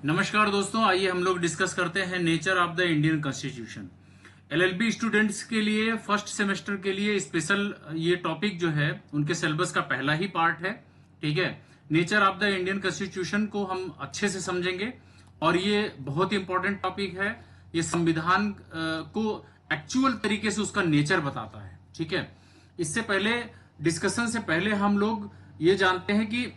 नमस्कार दोस्तों, आइए हम लोग डिस्कस करते हैं nature of the Indian constitution. LLB students के लिए फर्स्ट सेमेस्टर के लिए स्पेशल ये टॉपिक जो है उनके सिलेबस का पहला ही पार्ट है। ठीक है, nature of the Indian constitution को हम अच्छे से समझेंगे और ये बहुत ही इंपॉर्टेंट टॉपिक है। ये संविधान को एक्चुअल तरीके से उसका नेचर बताता है। ठीक है, इससे पहले डिस्कशन से पहले हम लोग ये जानते हैं कि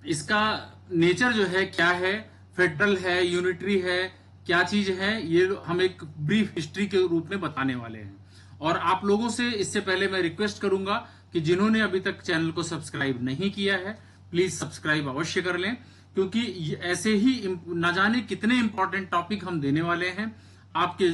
इसका नेचर जो है क्या है, फेडरल है, यूनिटरी है, क्या चीज है, ये हम एक ब्रीफ हिस्ट्री के रूप में बताने वाले हैं। और आप लोगों से इससे पहले मैं रिक्वेस्ट करूंगा कि जिन्होंने अभी तक चैनल को सब्सक्राइब नहीं किया है प्लीज सब्सक्राइब अवश्य कर लें, क्योंकि ऐसे ही न जाने कितने इंपॉर्टेंट टॉपिक हम देने वाले हैं। आपके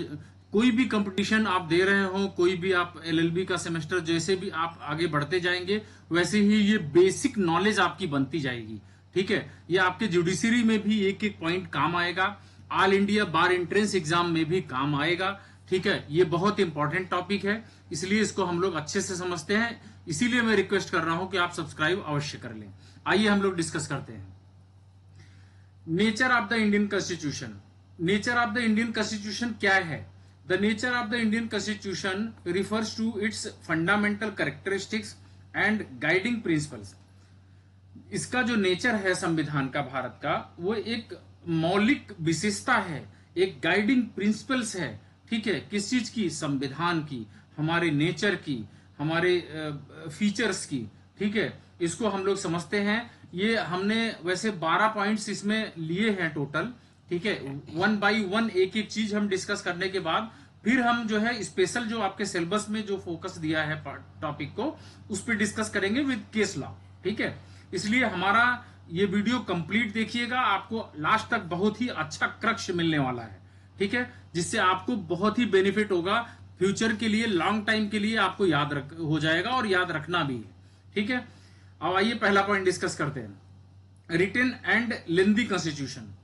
कोई भी कंपटीशन आप दे रहे हो, कोई भी आप एलएलबी का सेमेस्टर जैसे भी आप आगे बढ़ते जाएंगे वैसे ही ये बेसिक नॉलेज आपकी बनती जाएगी। ठीक है, ये आपके जुडिशरी में भी एक एक पॉइंट काम आएगा, ऑल इंडिया बार एंट्रेंस एग्जाम में भी काम आएगा। ठीक है, ये बहुत इंपॉर्टेंट टॉपिक है, इसलिए इसको हम लोग अच्छे से समझते हैं। इसीलिए मैं रिक्वेस्ट कर रहा हूं कि आप सब्सक्राइब अवश्य कर लें। आइए हम लोग डिस्कस करते हैं nature of the Indian constitution. Nature of the Indian constitution क्या है? The nature of the Indian constitution refers to its fundamental characteristics and guiding principles. इसका जो नेचर है संविधान का, भारत का, वो एक मौलिक विशेषता है, एक गाइडिंग प्रिंसिपल्स है। ठीक है, किस चीज की? संविधान की, हमारे नेचर की, हमारे फीचर्स की। ठीक है, इसको हम लोग समझते हैं। ये हमने वैसे 12 पॉइंट्स इसमें लिए हैं टोटल। ठीक है, वन बाय वन एक एक चीज हम डिस्कस करने के बाद फिर हम जो है स्पेशल जो आपके सिलेबस में जो फोकस दिया है टॉपिक को उस पर डिस्कस करेंगे विद केस लॉ। ठीक है, इसलिए हमारा ये वीडियो कंप्लीट देखिएगा, आपको लास्ट तक बहुत ही अच्छा क्रक्ष मिलने वाला है। ठीक है, जिससे आपको बहुत ही बेनिफिट होगा फ्यूचर के लिए, लॉन्ग टाइम के लिए आपको हो जाएगा और याद रखना भी है। ठीक है, अब आइए पहला पॉइंट डिस्कस करते हैं, रिटन एंड लेंदी कॉन्स्टिट्यूशन।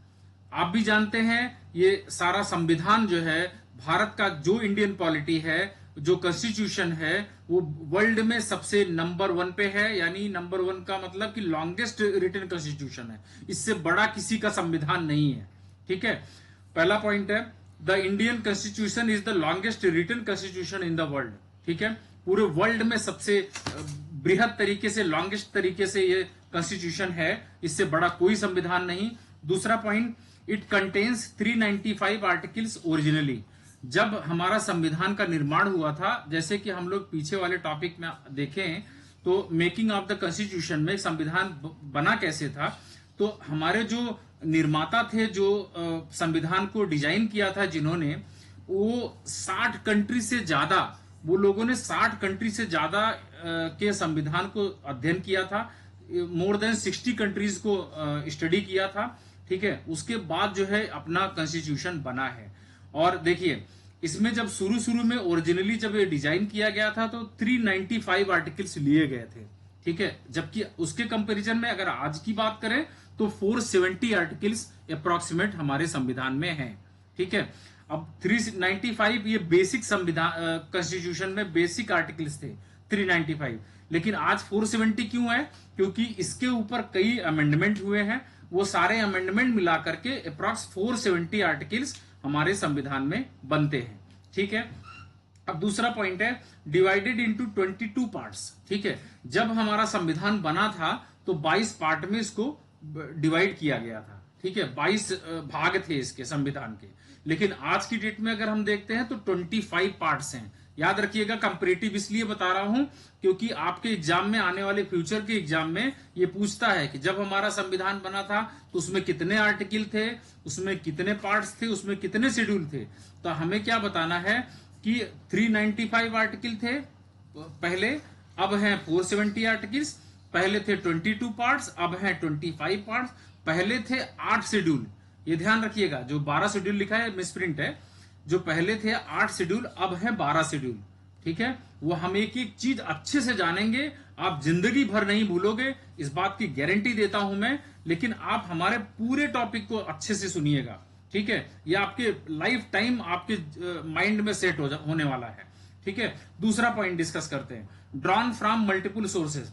आप भी जानते हैं ये सारा संविधान जो है भारत का, जो इंडियन पॉलिटी है, जो कॉन्स्टिट्यूशन है, वो वर्ल्ड में सबसे नंबर 1 पे है। यानी नंबर 1 का मतलब कि लॉन्गेस्ट रिटन कॉन्स्टिट्यूशन है, इससे बड़ा किसी का संविधान नहीं है। ठीक है, पहला पॉइंट है the Indian constitution is the longest written constitution in the world. ठीक है, पूरे वर्ल्ड में सबसे बृहद तरीके से, लॉन्गेस्ट तरीके से ये कॉन्स्टिट्यूशन है, इससे बड़ा कोई संविधान नहीं। दूसरा point, it contains 395 articles originally. जब हमारा संविधान का निर्माण हुआ था, जैसे कि हम लोग पीछे वाले टॉपिक में देखें तो मेकिंग ऑफ द कॉन्स्टिट्यूशन में संविधान बना कैसे था, तो हमारे जो निर्माता थे, जो संविधान को डिजाइन किया था जिन्होंने, वो 60 कंट्री से ज्यादा, वो लोगों ने 60 कंट्री से ज्यादा के संविधान को अध्ययन किया था, मोर देन 60 कंट्रीज को स्टडी किया था। ठीक है, उसके बाद जो है अपना कॉन्स्टिट्यूशन बना है। और देखिए, इसमें जब शुरू में ओरिजिनली जब ये डिजाइन किया गया था तो 395 आर्टिकल्स लिए गए थे। ठीक है, जबकि उसके कंपैरिजन में अगर आज की बात करें तो 470 आर्टिकल्स अप्रोक्सीमेट हमारे संविधान में हैं। ठीक है, अब 395 ये बेसिक संविधान कॉन्स्टिट्यूशन में बेसिक आर्टिकल्स थे 395, लेकिन आज 470 क्यों है? क्योंकि इसके ऊपर कई अमेंडमेंट हुए हैं, वो सारे अमेंडमेंट मिला करके अप्रॉक्स 470 आर्टिकल्स हमारे संविधान में बनते हैं। ठीक है, अब दूसरा पॉइंट है डिवाइडेड इनटू 22 पार्ट्स। ठीक है, जब हमारा संविधान बना था तो 22 पार्ट में इसको डिवाइड किया गया था। ठीक है, 22 भाग थे इसके संविधान के, लेकिन आज की डेट में अगर हम देखते हैं तो 25 पार्ट्स हैं। याद रखिएगा, कंपैरेटिव इसलिए बता रहा हूं क्योंकि आपके एग्जाम में, आने वाले फ्यूचर के एग्जाम में ये पूछता है कि जब हमारा संविधान बना था तो उसमें कितने आर्टिकल थे, उसमें कितने पार्ट्स थे, उसमें कितने शेड्यूल थे। तो हमें क्या बताना है कि 395 आर्टिकल थे पहले, अब हैं 470 आर्टिकल्स। पहले थे 22 पार्ट्स, अब हैं 25 पार्ट्स। पहले थे 8 शेड्यूल, ये ध्यान रखिएगा, जो 12 शेड्यूल लिखा है मिसप्रिंट है, जो पहले थे 8 शेड्यूल अब है 12 शेड्यूल। ठीक है, वो हम एक एक चीज अच्छे से जानेंगे, आप जिंदगी भर नहीं भूलोगे, इस बात की गारंटी देता हूं मैं। लेकिन आप हमारे पूरे टॉपिक को अच्छे से सुनिएगा। ठीक है, ये आपके लाइफ टाइम आपके माइंड में सेट होने वाला है। ठीक है, दूसरा पॉइंट डिस्कस करते हैं, ड्रॉन फ्रॉम मल्टीपल सोर्सेज।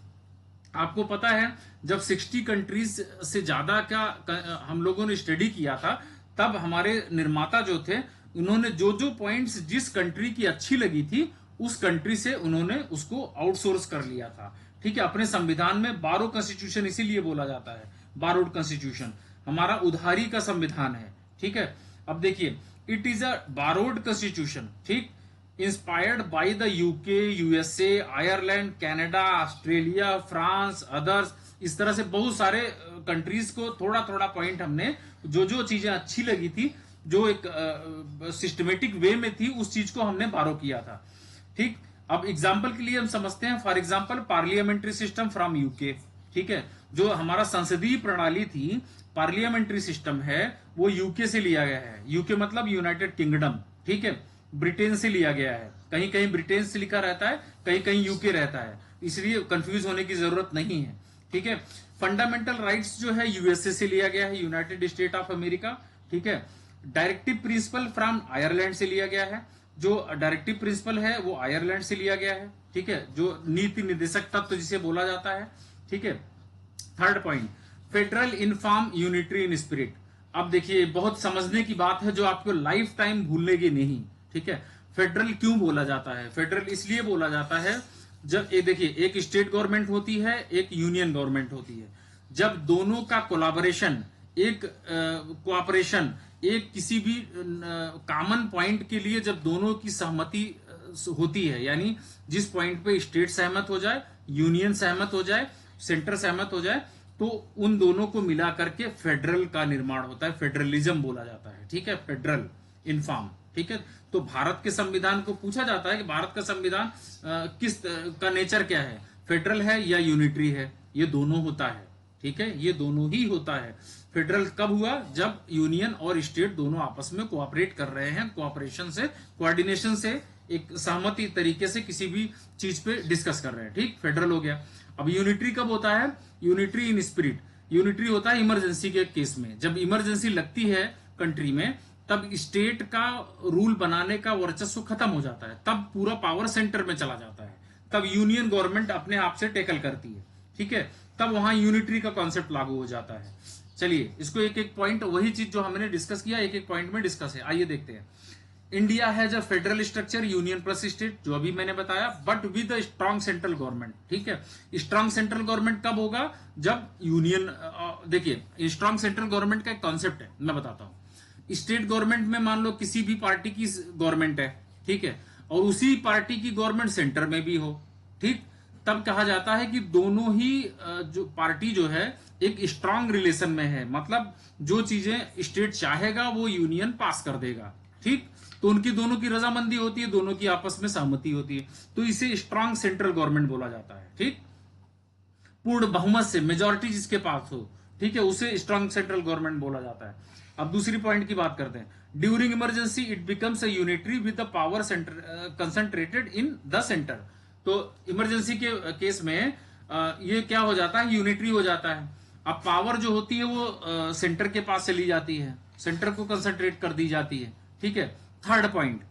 आपको पता है जब 60 कंट्रीज से ज्यादा का हम लोगों ने स्टडी किया था, तब हमारे निर्माता जो थे उन्होंने जो जो पॉइंट्स जिस कंट्री की अच्छी लगी थी उस कंट्री से उन्होंने उसको आउटसोर्स कर लिया था। ठीक है, अपने संविधान में बारो कॉन्स्टिट्यूशन इसीलिए बोला जाता है, बारोड कॉन्स्टिट्यूशन, हमारा उधारी का संविधान है। ठीक है, अब देखिए, it is a borrowed constitution, ठीक, inspired by the UK, USA, Ireland, Canada, Australia, France, others, इस तरह से बहुत सारे कंट्रीज को थोड़ा थोड़ा पॉइंट हमने जो जो चीजें अच्छी लगी थी, जो एक सिस्टमेटिक वे में थी, उस चीज को हमने बारो किया था। ठीक, अब एग्जाम्पल के लिए हम समझते हैं, for example parliamentary system from UK. ठीक है, जो हमारा संसदीय प्रणाली थी, पार्लियामेंट्री सिस्टम है, वो यूके से लिया गया है। यूके मतलब यूनाइटेड किंगडम। ठीक है, ब्रिटेन से लिया गया है, कहीं कहीं ब्रिटेन से लिखा रहता है, कहीं कहीं यूके रहता है, इसलिए कंफ्यूज होने की जरूरत नहीं है। ठीक है, फंडामेंटल राइट्स जो है यूएसए से लिया गया है, यूनाइटेड स्टेट ऑफ अमेरिका। ठीक है, डायरेक्टिव प्रिंसिपल फ्रॉम आयरलैंड से लिया गया है, जो डायरेक्टिव प्रिंसिपल है वो आयरलैंड से लिया गया है। ठीक है, जो नीति निर्देशक तत्व जिसे बोला जाता है। ठीक है, third point, federal in form, unitary in spirit. अब देखिए, बहुत समझने की बात है जो आपको लाइफ टाइम भूलेगी नहीं। ठीक है, फेडरल क्यों बोला जाता है? फेडरल इसलिए बोला जाता है, जब ये देखिए, एक स्टेट गवर्नमेंट होती है, एक यूनियन गवर्नमेंट होती है, जब दोनों का कोलाबोरेशन, एक कोऑपरेशन, एक किसी भी कॉमन पॉइंट के लिए जब दोनों की सहमति होती है, यानी जिस पॉइंट पे स्टेट सहमत हो जाए, यूनियन सहमत हो जाए, सेंटर सहमत हो जाए, तो उन दोनों को मिला करके फेडरल का निर्माण होता है, फेडरलिज्म बोला जाता है। ठीक है, फेडरल इन फॉर्म। ठीक है, तो भारत के संविधान को पूछा जाता है कि भारत का संविधान किस का नेचर क्या है, फेडरल है या यूनिटरी है? ये दोनों होता है। ठीक है, ये दोनों ही होता है। फेडरल कब हुआ? जब यूनियन और स्टेट दोनों आपस में कोऑपरेट कर रहे हैं, कोऑपरेशन से, कोऑर्डिनेशन से, एक सहमति तरीके से किसी भी चीज पे डिस्कस कर रहे हैं। ठीक, फेडरल हो गया। अब यूनिटरी कब होता है? Unitary in spirit. यूनिटरी होता है इमरजेंसी के केस में, जब इमरजेंसी लगती है कंट्री में, तब स्टेट का रूल बनाने का वर्चस्व खत्म हो जाता है, तब पूरा पावर सेंटर में चला जाता है, तब यूनियन गवर्नमेंट अपने आप से टैकल करती है। ठीक है, तब वहां यूनिटरी का कॉन्सेप्ट लागू हो जाता है। चलिए, इसको एक एक पॉइंट, वही चीज जो हमने डिस्कस किया, एक एक पॉइंट में डिस्कस है, आइए देखते हैं। India has a federal structure, union plus state, जो अभी मैंने बताया, but with a strong central government. ठीक है, स्ट्रॉन्ग सेंट्रल गवर्नमेंट कब होगा? जब यूनियन, देखिए, स्ट्रॉन्ग सेंट्रल गवर्नमेंट का एक कॉन्सेप्ट है, मैं बताता हूं। स्टेट गवर्नमेंट में मान लो किसी भी पार्टी की गवर्नमेंट है, ठीक है, और उसी पार्टी की गवर्नमेंट सेंटर में भी हो, ठीक, तब कहा जाता है कि दोनों ही जो पार्टी जो है एक स्ट्रांग रिलेशन में है, मतलब जो चीजें स्टेट चाहेगा वो यूनियन पास कर देगा। ठीक, तो उनकी दोनों की रजामंदी होती है, दोनों की आपस में सहमति होती है, तो इसे स्ट्रांग सेंट्रल गवर्नमेंट बोला जाता है। ठीक, पूर्ण बहुमत से, मेजोरिटी जिसके पास हो, ठीक है, उसे स्ट्रांग सेंट्रल गवर्नमेंट बोला जाता है। अब दूसरी पॉइंट की बात करते हैं। During emergency it becomes a unitary with the power centre concentrated in the centre. तो इमरजेंसी के केस में ये क्या हो जाता है? यूनिटरी हो जाता है। अब पावर जो होती है वो सेंटर के पास चली जाती है, सेंटर को कंसंट्रेट कर दी जाती है। ठीक है, थर्ड पॉइंट,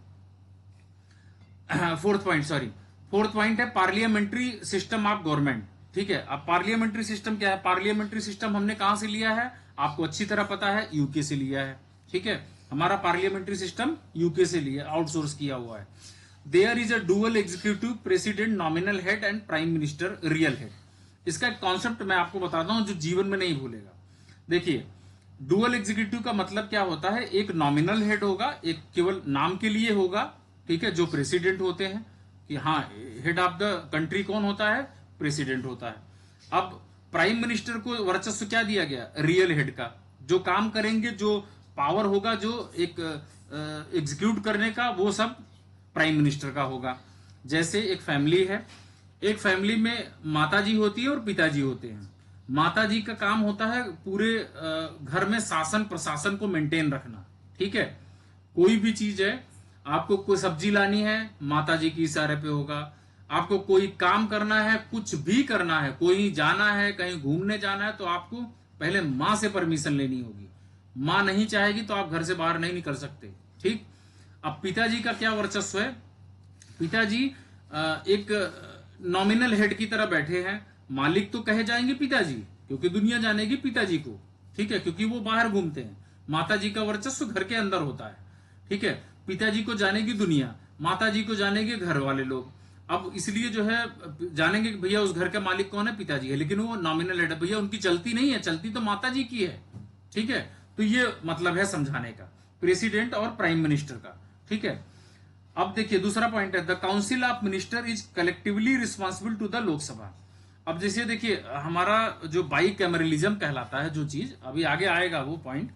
फोर्थ पॉइंट है पार्लियामेंट्री सिस्टम ऑफ गवर्नमेंट। ठीक है, अब पार्लियामेंट्री सिस्टम क्या है? पार्लियामेंट्री सिस्टम हमने कहां से लिया है? आपको अच्छी तरह पता है, यूके से लिया है। ठीक है, हमारा पार्लियामेंट्री सिस्टम यूके से लिया, आउटसोर्स किया हुआ है। There is a dual executive, president nominal head and prime minister real head. इसका एक कॉन्सेप्ट मैं आपको बताता हूं जो जीवन में नहीं भूलेगा। देखिए, डुअल एग्जीक्यूटिव का मतलब क्या होता है? एक नॉमिनल हेड होगा, एक केवल नाम के लिए होगा, ठीक है, जो प्रेसिडेंट होते हैं, कि हाँ, हेड ऑफ द कंट्री कौन होता है? प्रेसिडेंट होता है। अब प्राइम मिनिस्टर को वर्चस्व क्या दिया गया? रियल हेड का, जो काम करेंगे, जो पावर होगा, जो एक एग्जीक्यूट करने का, वो सब प्राइम मिनिस्टर का होगा। जैसे एक फैमिली है, एक फैमिली में माताजी होती है और पिताजी होते हैं। माताजी का काम होता है पूरे घर में शासन प्रशासन को मेंटेन रखना। ठीक है, कोई भी चीज है, आपको कोई सब्जी लानी है, माताजी के इशारे पे होगा। आपको कोई काम करना है, कुछ भी करना है, कोई जाना है, कहीं घूमने जाना है, तो आपको पहले माँ से परमिशन लेनी होगी। माँ नहीं चाहेगी तो आप घर से बाहर नहीं निकल सकते। ठीक, अब पिताजी का क्या वर्चस्व है? पिताजी एक नॉमिनल हेड की तरह बैठे हैं, मालिक तो कहे जाएंगे पिताजी, क्योंकि दुनिया जानेगी पिताजी को, ठीक है, क्योंकि वो बाहर घूमते हैं। माता जी का वर्चस्व घर के अंदर होता है, ठीक है। पिताजी को जानेगी दुनिया, माता जी को जानेंगे घर वाले लोग। अब इसलिए जो है जानेंगे कि भैया उस घर का मालिक कौन है, पिताजी है, लेकिन वो नॉमिनल है, भैया उनकी चलती नहीं है, चलती तो माता जी की है, ठीक है। तो ये मतलब है समझाने का प्रेसिडेंट और प्राइम मिनिस्टर का, ठीक है। अब देखिए दूसरा पॉइंट है, the council of minister is collectively responsible to the Lok Sabha. अब जैसे देखिए हमारा जो बाई कैमरलिज्म कहलाता है, जो चीज अभी आगे आएगा वो पॉइंट,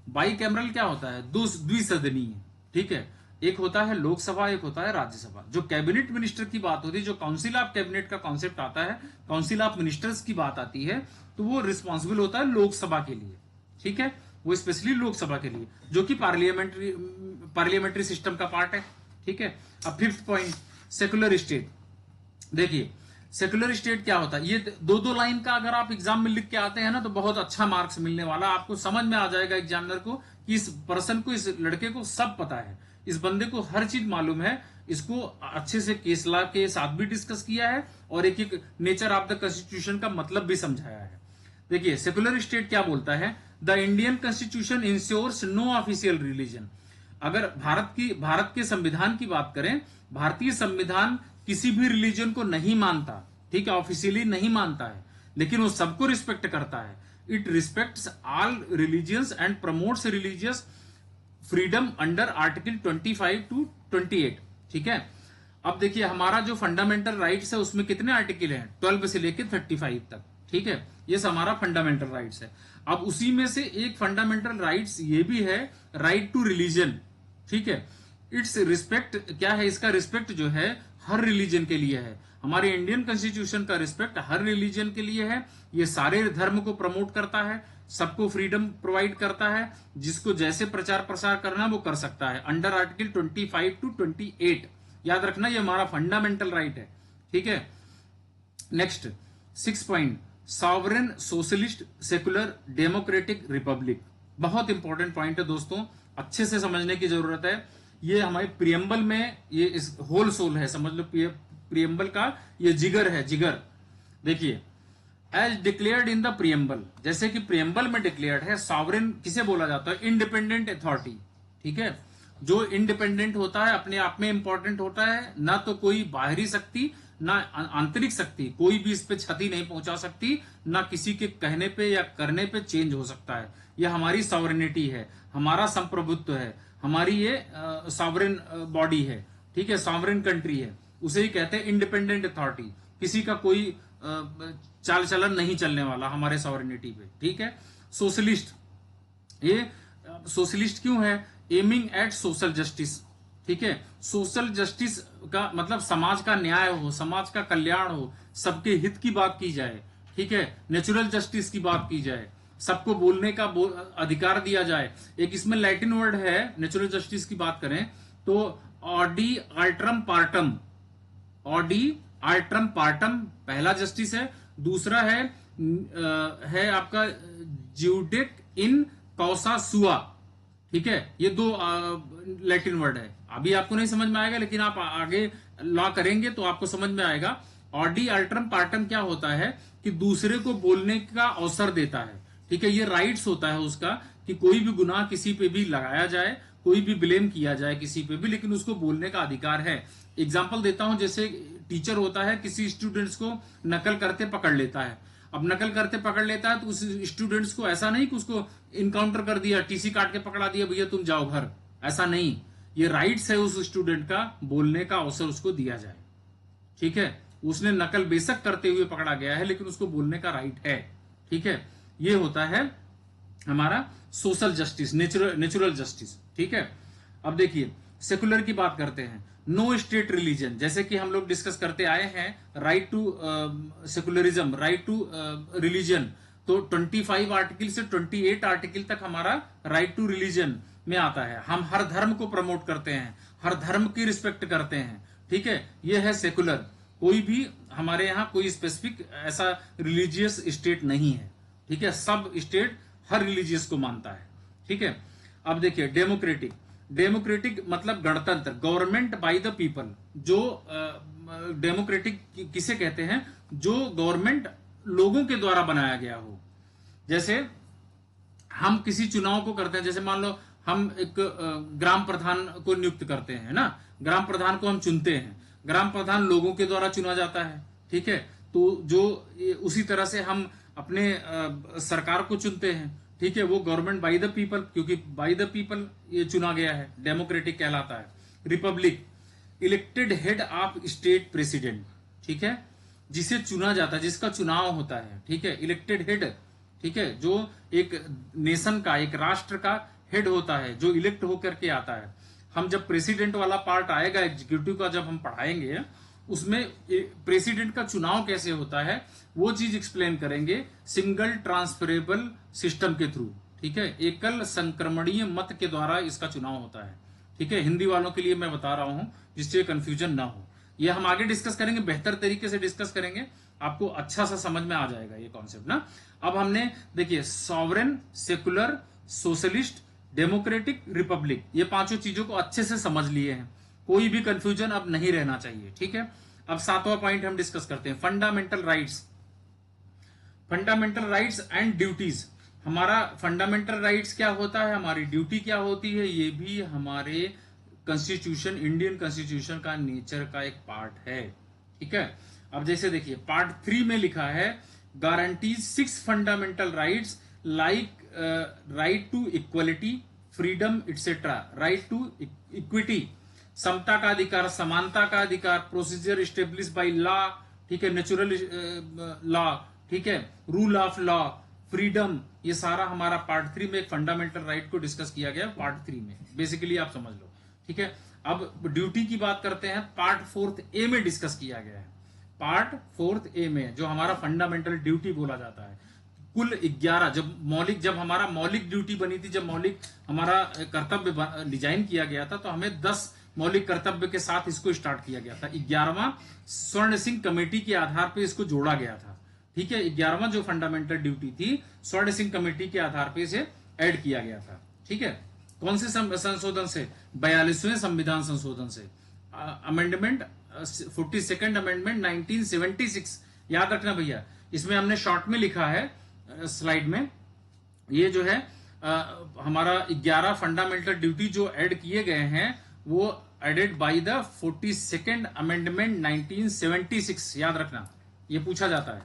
बाई कैमरल क्या होता है, दो द्विसदनीय, ठीक है। एक होता है लोकसभा, एक होता है राज्यसभा। जो कैबिनेट मिनिस्टर की बात होती है, जो काउंसिल ऑफ कैबिनेट का कॉन्सेप्ट आता है, काउंसिल ऑफ मिनिस्टर्स की बात आती है, तो वो रिस्पॉन्सिबल होता है लोकसभा के लिए, ठीक है, वो स्पेशली लोकसभा के लिए, जो कि पार्लियामेंट्री सिस्टम का पार्ट है, ठीक है। अब फिफ्थ पॉइंट, सेकुलर स्टेट। देखिए सेकुलर स्टेट क्या होता है, ये दो दो लाइन का अगर आप एग्जाम में लिख के आते हैं ना, तो बहुत अच्छा मार्क्स मिलने वाला, आपको समझ में आ जाएगा एग्जामिनर को कि इस पर्सन को, इस लड़के को सब पता है, इस बंदे को हर चीज मालूम है, इसको अच्छे से केस लॉ के साथ भी डिस्कस किया है और एक एक नेचर ऑफ द कॉन्स्टिट्यूशन का मतलब भी समझाया है। देखिए सेकुलर स्टेट क्या बोलता है, the Indian constitution ensures no official religion. अगर भारत के संविधान की बात करें, भारतीय संविधान किसी भी रिलीजन को नहीं मानता, ठीक है, ऑफिशियली नहीं मानता है, लेकिन वो सबको रिस्पेक्ट करता है। It respects all religions and promotes religious freedom under article 25 to 28, ठीक है। अब देखिए हमारा जो फंडामेंटल राइट्स है उसमें कितने आर्टिकल हैं, 12 से लेकर 35 तक, ठीक है, ये हमारा फंडामेंटल राइट्स है। अब उसी में से एक फंडामेंटल राइट्स ये भी है, राइट टू रिलीजन, ठीक है। इट्स रिस्पेक्ट क्या है, इसका रिस्पेक्ट जो है हर रिलीजन के लिए है। हमारे इंडियन कॉन्स्टिट्यूशन का रिस्पेक्ट हर रिलीजन के लिए है। ये सारे धर्म को प्रमोट करता है, सबको फ्रीडम प्रोवाइड करता है, जिसको जैसे प्रचार प्रसार करना वो कर सकता है, अंडर आर्टिकल 25 to 28। याद रखना ये हमारा फंडामेंटल राइट है, ठीक है। Next 6 point, sovereign socialist secular democratic Republic. बहुत इंपॉर्टेंट पॉइंट है दोस्तों, अच्छे से समझने की जरूरत है। ये हमारे प्रियम्बल में, ये इस होल सोल है, समझ लो प्रियम्बल का ये जिगर है, जिगर। देखिए as declared in the preamble, जैसे कि प्रियम्बल में डिक्लेयर्ड है, सॉवरेन किसे बोला जाता है, इंडिपेंडेंट अथॉरिटी, ठीक है। जो इंडिपेंडेंट होता है अपने आप में इंपॉर्टेंट होता है, ना तो कोई बाहरी शक्ति ना आंतरिक शक्ति कोई भी इस पे क्षति नहीं पहुंचा सकती, ना किसी के कहने पे या करने पे चेंज हो सकता है। यह हमारी सॉवरेनिटी है, हमारा संप्रभुत्व है, हमारी ये सॉवरेन बॉडी है, ठीक है, सॉवरेन कंट्री है, उसे ही कहते हैं इंडिपेंडेंट अथॉरिटी। किसी का कोई चाल चलन नहीं चलने वाला हमारे सॉवरेनिटी पे, ठीक है। सोशलिस्ट, ये सोशलिस्ट क्यों है, एमिंग एट सोशल जस्टिस, ठीक है। सोशल जस्टिस का मतलब समाज का न्याय हो, समाज का कल्याण हो, सबके हित की बात की जाए, ठीक है। नेचुरल जस्टिस की बात की जाए, सबको बोलने का अधिकार दिया जाए। एक इसमें लैटिन वर्ड है, नेचुरल जस्टिस की बात करें तो ऑडी आल्ट्रम पार्टम, ऑडी आल्ट्रम पार्टम पहला जस्टिस है, दूसरा है आपका ज्यूडिक इन कौसा सुआ, ठीक है। ये दो लैटिन वर्ड है, अभी आपको नहीं समझ में आएगा, लेकिन आप आगे लॉ करेंगे तो आपको समझ में आएगा। ऑडी अल्ट्रम पार्टम क्या होता है कि दूसरे को बोलने का अवसर देता है, ठीक है। ये राइट्स होता है उसका कि कोई भी गुनाह किसी पे भी लगाया जाए, कोई भी ब्लेम किया जाए किसी पे भी, लेकिन उसको बोलने का अधिकार है। एग्जाम्पल देता हूं, जैसे टीचर होता है, किसी स्टूडेंट्स को नकल करते पकड़ लेता है। अब नकल करते पकड़ लेता है तो उस स्टूडेंट्स को ऐसा नहीं कि उसको इनकाउंटर कर दिया, टीसी काट के पकड़ा दिया, भैया तुम जाओ घर, ऐसा नहीं। ये राइट्स है उस स्टूडेंट का, बोलने का अवसर उसको दिया जाए, ठीक है। उसने नकल बेशक करते हुए पकड़ा गया है, लेकिन उसको बोलने का राइट है, ठीक है। ये होता है हमारा सोशल जस्टिस, नेचुरल जस्टिस, ठीक है। अब देखिए सेकुलर की बात करते हैं, नो स्टेट रिलीजन, जैसे कि हम लोग डिस्कस करते आए हैं, right to secularism, right to religion. तो 25 आर्टिकल से 28 आर्टिकल तक हमारा राइट टू रिलीजन में आता है। हम हर धर्म को प्रमोट करते हैं, हर धर्म की रिस्पेक्ट करते हैं, ठीक है। यह है सेकुलर। कोई भी हमारे यहाँ कोई स्पेसिफिक ऐसा रिलीजियस स्टेट नहीं है, ठीक है। सब स्टेट हर रिलीजियस को मानता है, ठीक है। अब देखिए डेमोक्रेटिक, डेमोक्रेटिक मतलब गणतंत्र, गवर्नमेंट बाय द पीपल। जो डेमोक्रेटिक किसे कहते हैं, जो गवर्नमेंट लोगों के द्वारा बनाया गया हो। जैसे हम किसी चुनाव को करते हैं, जैसे मान लो हम एक ग्राम प्रधान को नियुक्त करते हैं ना, ग्राम प्रधान को हम चुनते हैं, ग्राम प्रधान लोगों के द्वारा चुना जाता है, ठीक है। तो जो उसी तरह से हम अपने सरकार को चुनते हैं, ठीक है, वो गवर्नमेंट बाय द पीपल, क्योंकि बाय द पीपल ये चुना गया है, डेमोक्रेटिक कहलाता है। Republic, elected head of state president, ठीक है, जिसे चुना जाता है, जिसका चुनाव होता है, ठीक है, इलेक्टेड हेड, ठीक है, जो एक नेशन का, एक राष्ट्र का हेड होता है, जो इलेक्ट होकर के आता है। हम जब प्रेसिडेंट वाला पार्ट आएगा एग्जीक्यूटिव का, जब हम पढ़ाएंगे, उसमें प्रेसिडेंट का चुनाव कैसे होता है वो चीज एक्सप्लेन करेंगे, सिंगल ट्रांसफरेबल सिस्टम के थ्रू, ठीक है, एकल संक्रमणीय मत के द्वारा इसका चुनाव होता है, ठीक है। हिंदी वालों के लिए मैं बता रहा हूं जिससे कंफ्यूजन ना हो। ये हम आगे डिस्कस करेंगे, बेहतर तरीके से डिस्कस करेंगे, आपको अच्छा सा समझ में आ जाएगा ये कॉन्सेप्ट ना। अब हमने देखिए sovereign, secular, socialist, democratic, Republic, ये पांचों चीजों को अच्छे से समझ लिए हैं, कोई भी कंफ्यूजन अब नहीं रहना चाहिए, ठीक है। अब 7वां पॉइंट हम डिस्कस करते हैं, fundamental rights. Fundamental rights and duties. हमारा फंडामेंटल राइट्स क्या होता है, हमारी ड्यूटी क्या होती है, ये भी हमारे कॉन्स्टिट्यूशन, इंडियन कॉन्स्टिट्यूशन का नेचर का एक पार्ट है, ठीक है। अब जैसे देखिए पार्ट 3 में लिखा है, guarantees 6 fundamental rights like right to equality, freedom etcetera, right to equity, समता का अधिकार, समानता का अधिकार, प्रोसीजर स्टेब्लिश बाय लॉ, ठीक है, नेचुरल लॉ, ठीक है, रूल ऑफ लॉ, फ्रीडम, ये सारा हमारा पार्ट 3 में एक फंडामेंटल राइट को डिस्कस किया गया पार्ट 3 में, बेसिकली आप समझ लो, ठीक है। अब ड्यूटी की बात करते हैं, पार्ट 4 ए में डिस्कस किया गया है, पार्ट 4 ए में जो हमारा फंडामेंटल ड्यूटी बोला जाता है, कुल 11, जब हमारा मौलिक ड्यूटी बनी थी, जब मौलिक हमारा कर्तव्य डिजाइन किया गया था, तो हमें 10 मौलिक कर्तव्य के साथ इसको स्टार्ट किया गया था। 11वां स्वर्ण सिंह कमेटी के आधार पर इसको जोड़ा गया था, ठीक है। 11वां जो फंडामेंटल ड्यूटी थी, स्वर्ण सिंह कमेटी के आधार पर इसे ऐड किया गया था, ठीक है। कौन से संशोधन से, 42वें संविधान संशोधन से, अमेंडमेंट 42nd अमेंडमेंट 1976, याद रखना भैया। इसमें हमने शॉर्ट में लिखा है स्लाइड में, ये जो है हमारा 11 फंडामेंटल ड्यूटी जो ऐड किए गए हैं वो added by the 42nd amendment 1976, याद रखना, ये पूछा जाता है,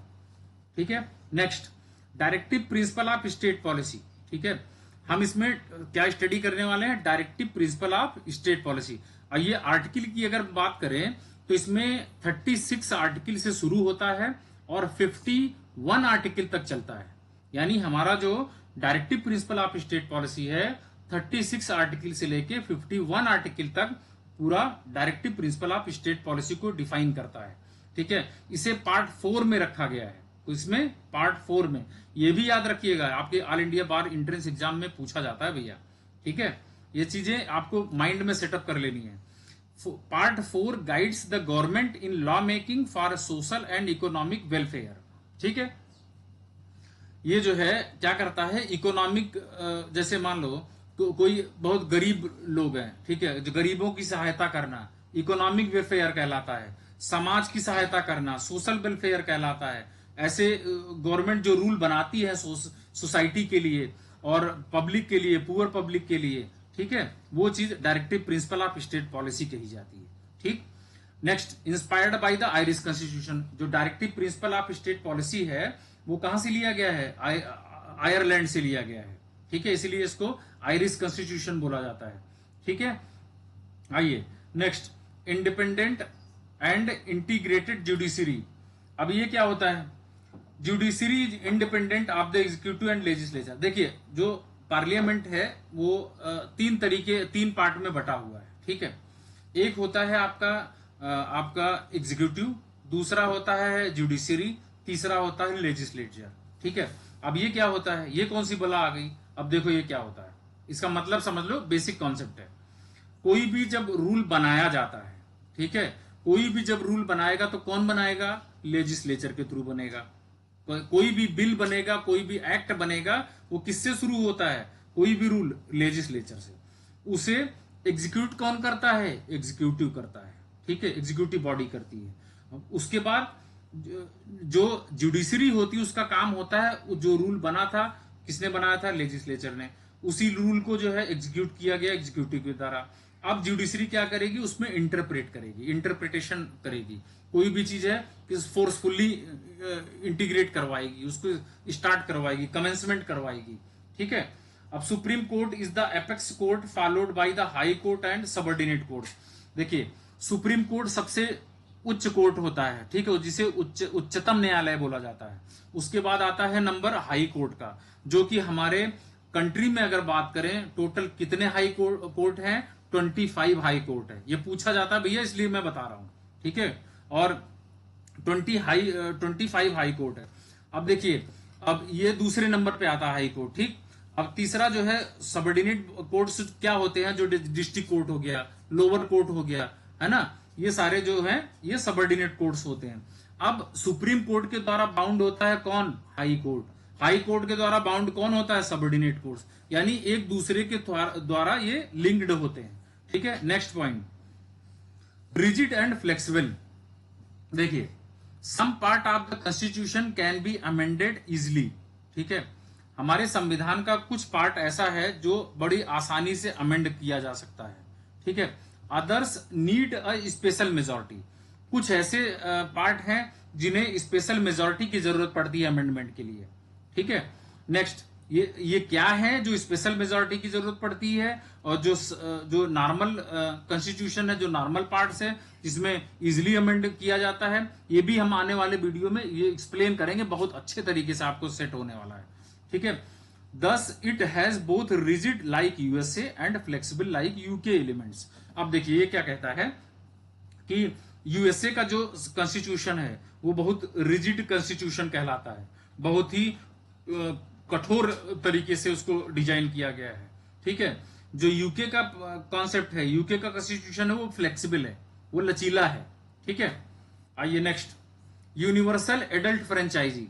ठीक है। Next, directive principle of state policy, ठीक है। हम इसमें क्या स्टडी करने वाले हैं, directive principle of state policy. और ये आर्टिकल की अगर बात करें तो इसमें 36 आर्टिकल से शुरू होता है और 51 आर्टिकल तक चलता है, यानी हमारा जो directive principle of state policy है 36 आर्टिकल से लेके 51 आर्टिकल तक पूरा directive principle of state policy को डिफाइन करता है, ठीक है। इसे पार्ट 4 में रखा गया है, तो इसमें पार्ट 4 में, ये भी याद रखिएगा, आपके ऑल इंडिया बार एंट्रेंस एग्जाम में पूछा जाता है भैया, ठीक है। ये चीजें आपको माइंड में सेटअप कर लेनी है। Part 4 guides the government in law making for social and economic welfare, ठीक है। ये जो है क्या करता है, इकोनॉमिक, जैसे मान लो कोई बहुत गरीब लोग हैं, ठीक है, जो गरीबों की सहायता करना इकोनॉमिक वेलफेयर कहलाता है, समाज की सहायता करना सोशल वेलफेयर कहलाता है। ऐसे गवर्नमेंट जो रूल बनाती है सोसाइटी के लिए और पब्लिक के लिए, पुअर पब्लिक के लिए, ठीक है, वो चीज directive principle of state policy कही जाती है, ठीक। Next, inspired by the Irish constitution, जो directive principle of state policy है वो कहां से लिया गया है, आयरलैंड से लिया गया है, ठीक है, इसीलिए इसको आयरिश कॉन्स्टिट्यूशन बोला जाता है, ठीक है। आइए next, independent and integrated judiciary. अब ये क्या होता है, judiciary independent of the executive and legislature. देखिए जो पार्लियामेंट है वो 3 पार्ट में बटा हुआ है, ठीक है। एक होता है आपका एग्जीक्यूटिव, दूसरा होता है जुडिशरी, तीसरा होता है लेजिस्लेचर, ठीक है। अब ये क्या होता है, ये कौन सी बला आ गई, अब देखो ये क्या होता है, इसका मतलब समझ लो, बेसिक कॉन्सेप्ट है। कोई भी जब रूल बनाया जाता है, ठीक है, कोई भी जब रूल बनाएगा तो कौन बनाएगा, लेजिस्लेचर के थ्रू बनेगा। कोई भी बिल बनेगा, कोई भी एक्ट बनेगा, वो किससे शुरू होता है, कोई भी रूल लेजिस्लेचर से। उसे एग्जीक्यूट कौन करता है, एग्जीक्यूटिव करता है, ठीक है, एग्जीक्यूटिव बॉडी करती है। उसके बाद जो जुडिशरी होती है उसका काम होता है, जो रूल बना था किसने बनाया था, लेजिस्लेचर ने, उसी रूल को जो है एग्जीक्यूट किया गया एग्जीक्यूटिव के द्वारा। अब जुडिशरी क्या करेगी, उसमें इंटरप्रेट करेगी, इंटरप्रिटेशन करेगी, कोई भी चीज है कि फोर्सफुली इंटीग्रेट करवाएगी, उसको स्टार्ट करवाएगी, कमेंसमेंट करवाएगी। ठीक है। अब supreme court is the apex court followed by the high court and subordinate court. देखिए, सुप्रीम कोर्ट सबसे उच्च कोर्ट होता है, ठीक है, जिसे उच्चतम न्यायालय बोला जाता है। उसके बाद आता है नंबर हाई कोर्ट का, जो कि हमारे कंट्री में अगर बात करें टोटल कितने हाई कोर्ट हैं, 25 हाई कोर्ट है। ये पूछा जाता है भैया, इसलिए मैं बता रहा हूं। ठीक है। और 25 हाई कोर्ट है। अब देखिए, अब ये दूसरे नंबर पे आता है हाई कोर्ट। ठीक। अब तीसरा जो है सबऑर्डिनेट कोर्ट्स क्या होते हैं, जो डिस्ट्रिक्ट कोर्ट हो गया, लोअर कोर्ट हो गया, है ना, ये सारे जो है ये सबऑर्डिनेट कोर्ट्स होते हैं। अब सुप्रीम कोर्ट के द्वारा बाउंड होता है कौन, हाई कोर्ट। हाई कोर्ट के द्वारा बाउंड कौन होता है, सबऑर्डिनेट कोर्ट्स, यानी एक दूसरे के द्वारा ये लिंक्ड होते हैं। ठीक है। Next point, rigid and flexible. देखिए, some part of the constitution can be amended easily. ठीक है। हमारे संविधान का कुछ पार्ट ऐसा है जो बड़ी आसानी से अमेंड किया जा सकता है। ठीक है। Others need a special majority. कुछ ऐसे पार्ट हैं जिन्हें स्पेशल मेजोरिटी की जरूरत पड़ती है अमेंडमेंट के लिए। ठीक है। नेक्स्ट, ये क्या है जो स्पेशल मेजोरिटी की जरूरत पड़ती है, और जो नॉर्मल कॉन्स्टिट्यूशन है, जो नॉर्मल पार्ट्स है जिसमें इजिली अमेंड किया जाता है, ये भी हम आने वाले वीडियो में ये एक्सप्लेन करेंगे, बहुत अच्छे तरीके से आपको सेट होने वाला है। ठीक है। Thus it has both rigid like USA and flexible like UK elements. अब देखिए, ये क्या कहता है कि यूएसए का जो कॉन्स्टिट्यूशन है वो बहुत रिजिड कॉन्स्टिट्यूशन कहलाता है, बहुत ही कठोर तरीके से उसको डिजाइन किया गया है। ठीक है। जो यूके का कॉन्सेप्ट है, यूके का कॉन्स्टिट्यूशन है, वो फ्लेक्सिबल है, वो लचीला है। ठीक है। आइए नेक्स्ट, यूनिवर्सल एडल्ट फ्रेंचाइजी।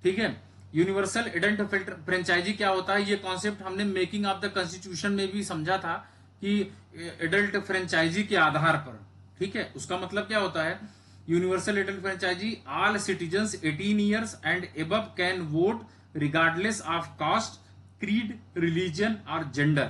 ठीक है। यूनिवर्सल एडल्ट फ्रेंचाइजी क्या होता है, ये कॉन्सेप्ट हमने मेकिंग ऑफ द कॉन्स्टिट्यूशन में भी समझा था कि एडल्ट फ्रेंचाइजी के आधार पर। ठीक है। उसका मतलब क्या होता है, universal adult franchise, all citizens 18 years and above can vote regardless of caste, creed, religion और जेंडर।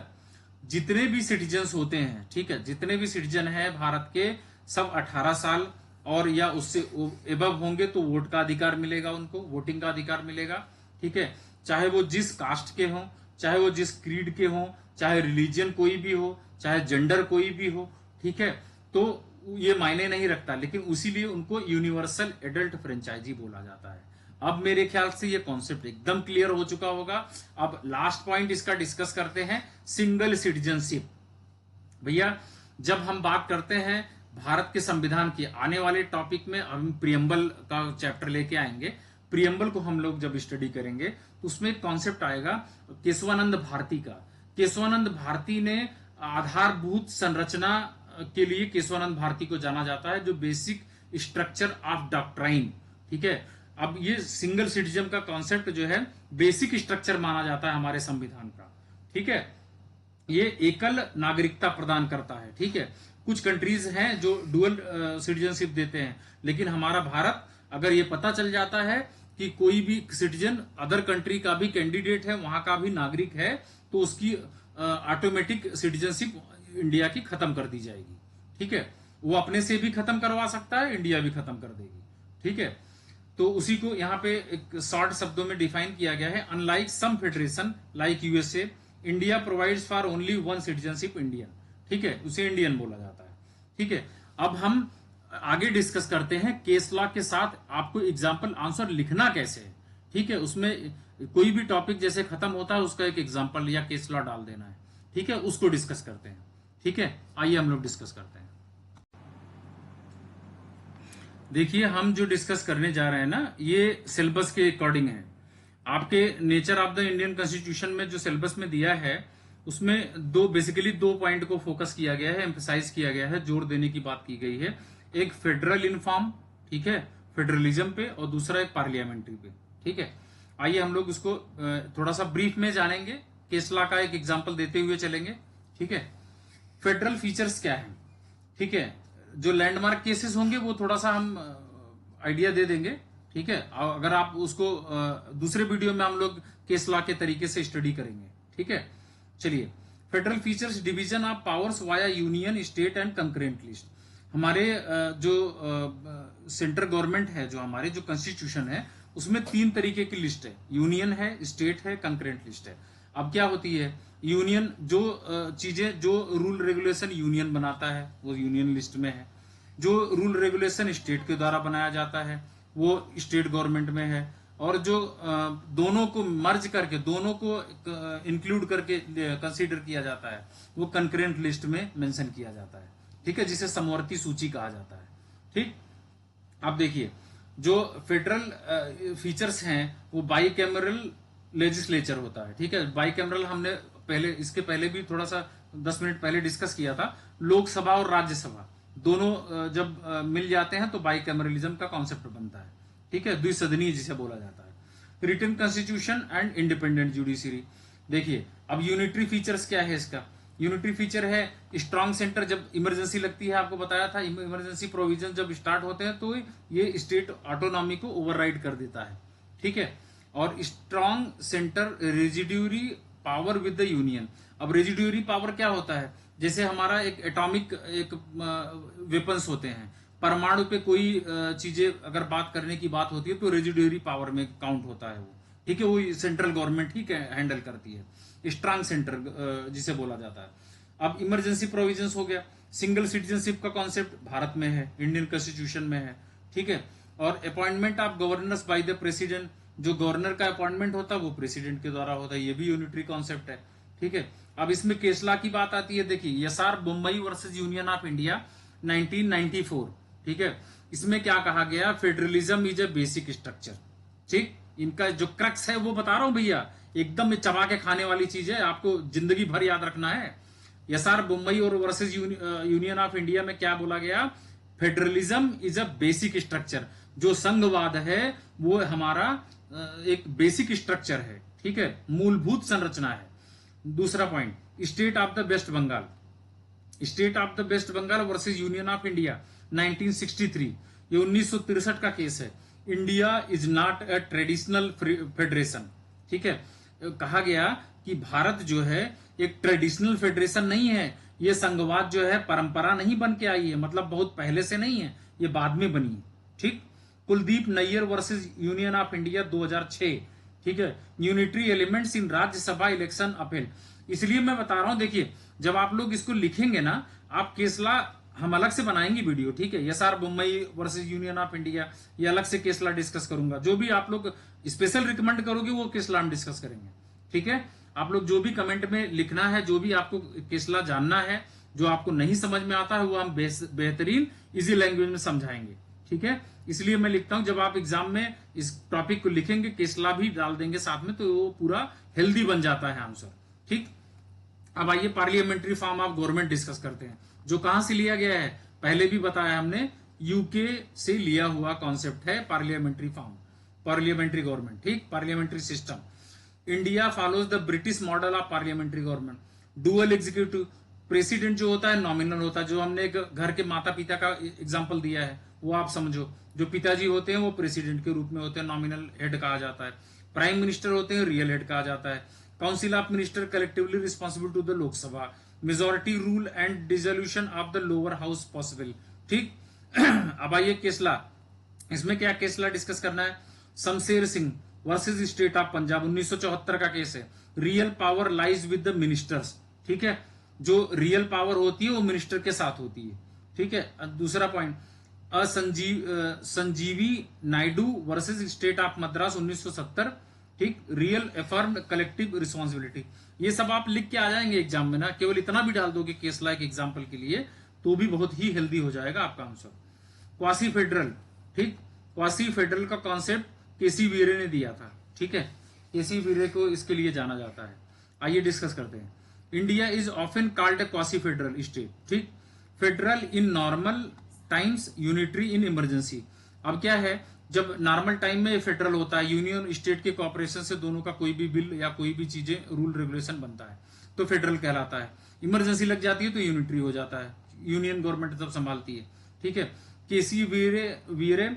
जितने भी सिटीजन्स होते हैं, ठीक है, जितने भी सिटीजन हैं भारत के, सब 18 साल और या उससे एबव होंगे तो वोट का अधिकार मिलेगा, उनको वोटिंग का अधिकार मिलेगा। ठीक है। चाहे वो जिस कास्ट के हों, चाहे वो जिस क्रीड के हों, चाहे रिलीजन कोई भी हो, चाहे जेंडर कोई भी हो। ठीक है। तो ये मायने नहीं रखता, लेकिन उसीलिए उनको यूनिवर्सल एडल्ट फ्रेंचाइजी बोला जाता है। अब मेरे ख्याल से ये कॉन्सेप्ट एकदम क्लियर हो चुका होगा। अब लास्ट पॉइंट इसका डिस्कस करते हैं, सिंगल सिटीजनशिप। भैया, जब हम बात करते हैं भारत के संविधान की, आने वाले टॉपिक में हम प्रियम्बल का चैप्टर लेके आएंगे। प्रियम्बल को हम लोग जब स्टडी करेंगे तो उसमें एक कॉन्सेप्ट आएगा केशवानंद भारती का। केशवानंद भारती ने आधारभूत संरचना के लिए केशवानंद भारती को जाना जाता है, जो बेसिक स्ट्रक्चर ऑफ डॉक्ट्राइन। ठीक है। अब ये सिंगल सिटीजन का कॉन्सेप्ट जो है बेसिक स्ट्रक्चर माना जाता है हमारे संविधान का। ठीक है। ये एकल नागरिकता प्रदान करता है। ठीक है। कुछ कंट्रीज हैं जो डुअल सिटीजनशिप देते हैं, लेकिन हमारा भारत, अगर ये पता चल जाता है कि कोई भी सिटीजन अदर कंट्री का भी कैंडिडेट है, वहां का भी नागरिक है, तो उसकी ऑटोमेटिक सिटीजनशिप इंडिया की खत्म कर दी जाएगी। ठीक है। वो अपने से भी खत्म करवा सकता है, इंडिया भी खत्म कर देगी। ठीक है। तो उसी को यहाँ पे एक शॉर्ट शब्दों में डिफाइन किया गया है, unlike some federation like USA, India provides for only one citizenship Indian. ठीक है। उसे इंडियन बोला जाता है। ठीक है। अब हम आगे डिस्कस करते हैं केस लॉ के साथ आपको एग्जाम्पल आंसर लिखना कैसे है। ठीक है। उसमें कोई भी टॉपिक जैसे खत्म होता है उसका एक एग्जाम्पल या केस लॉ डाल देना है। ठीक है। उसको डिस्कस करते हैं। ठीक है। आइए हम लोग डिस्कस करते हैं। देखिए, हम जो डिस्कस करने जा रहे हैं ना, ये सिलेबस के अकॉर्डिंग है। आपके nature of the Indian constitution में जो सिलेबस में दिया है, उसमें बेसिकली दो पॉइंट को फोकस किया गया है, एम्फेसाइज किया गया है, जोर देने की बात की गई है। एक फेडरल इनफॉर्म, ठीक है, फेडरलिज्म पे, और दूसरा एक पार्लियामेंट्री पे। ठीक है। आइए हम लोग इसको थोड़ा सा ब्रीफ में जानेंगे, केस लॉ का एक एग्जाम्पल देते हुए चलेंगे। ठीक है। फेडरल फीचर्स क्या है, ठीक है, जो लैंडमार्क केसेस होंगे वो थोड़ा सा हम आइडिया दे देंगे, ठीक है। अगर आप उसको दूसरे वीडियो में हम लोग केस लॉ के तरीके से स्टडी करेंगे, ठीक है। चलिए, federal features division of powers via union, state and concurrent list. हमारे जो सेंट्रल गवर्नमेंट है, जो हमारे जो कॉन्स्टिट्यूशन है, उसमें 3 तरीके की लिस्ट है, यूनियन है, स्टेट है, कंकरेंट लिस्ट है। अब क्या होती है, यूनियन जो चीजें, जो रूल रेगुलेशन यूनियन बनाता है वो यूनियन लिस्ट में है, जो रूल रेगुलेशन स्टेट के द्वारा बनाया जाता है वो स्टेट गवर्नमेंट में है, और जो दोनों को मर्ज करके, दोनों को इंक्लूड करके कंसीडर किया जाता है वो कंकरेंट लिस्ट में मेंशन किया जाता है, ठीक है, जिसे समवर्ती सूची कहा जाता है, ठीक। अब देखिए, जो फेडरल फीचर्स हैं वो बाईकैमरल लेजिस्लेचर होता है, ठीक है। बाईकैमरल हमने पहले, इसके पहले भी थोड़ा सा 10 मिनट पहले डिस्कस किया था। लोकसभा और राज्यसभा दोनों जब मिल जाते हैं तो बाईकैमरलिज्म का कॉन्सेप्ट बनता है, ठीक है, द्विसदनीय जिसे बोला जाता है। Written constitution and independent judiciary. देखिए, अब यूनिटरी फीचर्स क्या है इसका। यूनिटरी फीचर है स्ट्रांग सेंटर, जब इमरजेंसी लगती है, आपको बताया था, इमरजेंसी प्रोविजन जब स्टार्ट होते हैं तो ये स्टेट ऑटोनॉमी को ओवरराइड कर देता है, ठीक है। और strong centre residuary power with the union. अब रेजिड्यूरी पावर क्या होता है, जैसे हमारा एक एटॉमिक एक वेपन्स होते हैं, परमाणु पे कोई चीजें अगर बात करने की बात होती है तो रेजिड्यूरी पावर में काउंट होता है वो, ठीक है, वो सेंट्रल गवर्नमेंट ही हैंडल करती है, स्ट्रांग सेंटर जिसे बोला जाता है। अब इमरजेंसी प्रोविजंस हो गया, सिंगल सिटीजनशिप का कॉन्सेप्ट भारत में है, इंडियन कॉन्स्टिट्यूशन में है, ठीक है। और appointment of governors by the president, जो गवर्नर का अपॉइंटमेंट होता है वो प्रेसिडेंट के द्वारा होता है, ये भी यूनिटरी कॉन्सेप्ट है, ठीक है। अब इसमें केस लॉ की बात आती है, देखिए SR Mumbai versus union of India 1994, ठीक है। इसमें क्या कहा गया, federalism is a basic structure, ठीक। इनका जो क्रक्स है वो बता रहा हूं भैया, एकदम चबा के खाने वाली चीज है, आपको जिंदगी भर याद रखना है। एसआर मुंबई और वर्सेस यूनियन ऑफ इंडिया में क्या बोला गया, federalism is a basic structure. जो संघवाद है वो हमारा एक बेसिक स्ट्रक्चर है, ठीक है, मूलभूत संरचना है। दूसरा point, state of the West Bengal, state of the West Bengal versus union of India 1963, ये 1963 का केस है। India is not a traditional federation, ठीक है। कहा गया कि भारत जो है एक ट्रेडिशनल फेडरेशन नहीं है, ये संघवाद जो है परंपरा नहीं बन के आई है, मतलब बहुत पहले से नहीं है, ये बाद में बनी है, ठीक। Kuldip Nayar versus union of India 2006, ठीक है, unitary elements in Rajya Sabha election appeal. इसलिए मैं बता रहा हूं, देखिए जब आप लोग इसको लिखेंगे ना, आप केसला हम अलग से बनाएंगे वीडियो, ठीक है, SR Mumbai versus union of India, ये अलग से केसला डिस्कस करूंगा। जो भी आप लोग स्पेशल रिकमेंड करोगे वो केसला हम डिस्कस करेंगे, ठीक है। आप लोग जो भी कमेंट में लिखना है, जो भी आपको केसला जानना है, जो आपको नहीं समझ में आता है वो हम बेहतरीन इजी लैंग्वेज में समझाएंगे, ठीक है। इसलिए मैं लिखता हूं, जब आप एग्जाम में इस टॉपिक को लिखेंगे, केसला भी डाल देंगे साथ में, तो वो पूरा हेल्दी बन जाता है आंसर, ठीक। अब आइए parliamentary form of government discuss करते हैं, जो कहां से लिया गया है, पहले भी बताया हमने, यूके से लिया हुआ कॉन्सेप्ट है पार्लियामेंट्री फॉर्म, पार्लियामेंट्री गवर्नमेंट, ठीक, parliamentary system. India follows the British model of parliamentary government, dual executive, president जो होता है नॉमिनल होता है, जो हमने एक घर के माता पिता का एग्जाम्पल दिया है वो आप समझो, जो पिताजी होते हैं वो प्रेसिडेंट के रूप में होते हैं, नॉमिनल हेड कहा जाता है। प्राइम मिनिस्टर होते हैं, रियल हेड कहा जाता है। Council of minister collectively responsible to the Lok Sabha, majority rule and dissolution of the lower house possible, ठीक। अब आइए केसला, इसमें क्या केसला डिस्कस करना है, Shamsher Singh versus state of Punjab 1974 का केस है। Real power lies with the ministers, ठीक है, जो रियल पावर होती है वो मिनिस्टर के साथ होती है, ठीक है। दूसरा point, Sanjeevi Naidu versus state of Madras 1970, ठीक, रियल एफर्म्ड कलेक्टिव रिस्पॉन्सिबिलिटी। ये सब आप लिख के आ जाएंगे एग्जाम में ना, केवल इतना भी डाल दोगे केस लाइक एग्जाम्पल के लिए तो भी बहुत ही हेल्दी हो जाएगा आपका आंसर। क्वासी फेडरल, ठीक, क्वासी फेडरल का कॉन्सेप्ट केसी वीरे ने दिया था, ठीक है, केसी वीरे को इसके लिए जाना जाता है। आइए डिस्कस करते हैं। India is often called quasi federal state, ठीक, federal in normal times, unitary in emergency. अब क्या है, जब नॉर्मल टाइम में फेडरल होता है, यूनियन स्टेट के कॉपरेशन से दोनों का कोई भी बिल या कोई भी चीजें रूल रेगुलेशन बनता है तो फेडरल कहलाता है। इमरजेंसी लग जाती है तो यूनिटरी हो जाता है, यूनियन गवर्नमेंट तब संभालती है, ठीक है। K C Wheare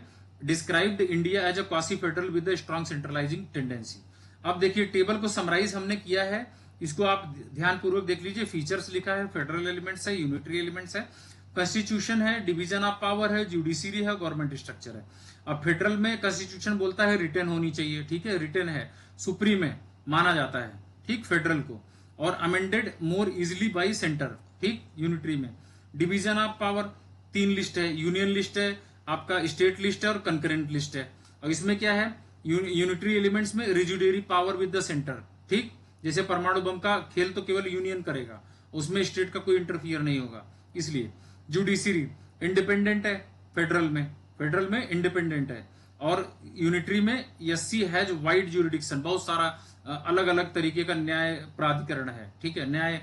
described India as a quasi federal with a strong centralising tendency. अब देखिए टेबल को समराइज हमने किया है, इसको आप ध्यानपूर्वक देख लीजिए। फीचर्स लिखा है, फेडरल एलिमेंट्स है, यूनिटरी एलिमेंट्स है, कॉन्स्टिट्यूशन है, डिवीजन ऑफ पावर है, जुडिशरी है, गवर्नमेंट स्ट्रक्चर है। अब फेडरल में कॉन्स्टिट्यूशन बोलता है रिटर्न होनी चाहिए, ठीक है, रिटर्न है, सुप्रीम है, माना जाता है, ठीक, फेडरल को, और amended more easily by centre, ठीक, यूनिटरी में। डिवीजन ऑफ पावर 3 लिस्ट है, यूनियन लिस्ट है, आपका स्टेट लिस्ट है और कंकरेंट लिस्ट है। और इसमें क्या है, यूनिटरी एलिमेंट्स में रिजुडेरी पावर विद द सेंटर, ठीक, जैसे परमाणु बम का खेल तो केवल यूनियन करेगा, उसमें स्टेट का कोई इंटरफियर नहीं होगा, इसलिए। जुडिशरी इंडिपेंडेंट है फेडरल में इंडिपेंडेंट है, और यूनिटरी में एससी हैज वाइड ज्यूरिडिक्शन, बहुत सारा अलग अलग तरीके का न्याय प्राधिकरण है, ठीक है, न्याय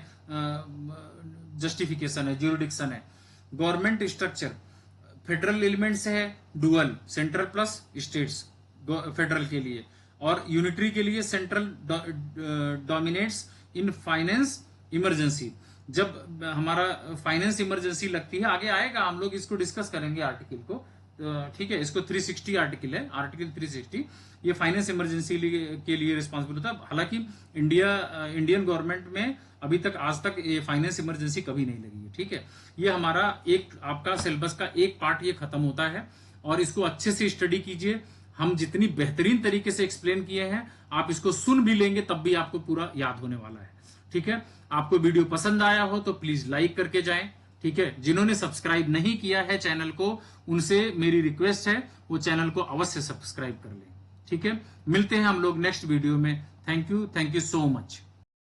जस्टिफिकेशन है, ज्यूरिडिक्शन है। गवर्नमेंट स्ट्रक्चर फेडरल एलिमेंट्स है dual, central plus states federal के लिए, और यूनिटरी के लिए central dominates in finance emergency. जब हमारा फाइनेंस इमरजेंसी लगती है, आगे आएगा, हम लोग इसको डिस्कस करेंगे आर्टिकल को, ठीक है, इसको 360 आर्टिकल है, आर्टिकल 360, ये फाइनेंस इमरजेंसी के लिए रिस्पॉन्सिबल होता है। हालांकि इंडियन गवर्नमेंट में अभी तक आज तक ये फाइनेंस इमरजेंसी कभी नहीं लगी है, ठीक है। ये हमारा एक आपका सिलेबस का एक पार्ट ये खत्म होता है, और इसको अच्छे से स्टडी कीजिए। हम जितनी बेहतरीन तरीके से एक्सप्लेन किए हैं, आप इसको सुन भी लेंगे तब भी आपको पूरा याद होने वाला है, ठीक है। आपको वीडियो पसंद आया हो तो प्लीज लाइक करके जाएं, ठीक है। जिन्होंने सब्सक्राइब नहीं किया है चैनल को, उनसे मेरी रिक्वेस्ट है वो चैनल को अवश्य सब्सक्राइब कर लें, ठीक है। मिलते हैं हम लोग नेक्स्ट वीडियो में। Thank you so much.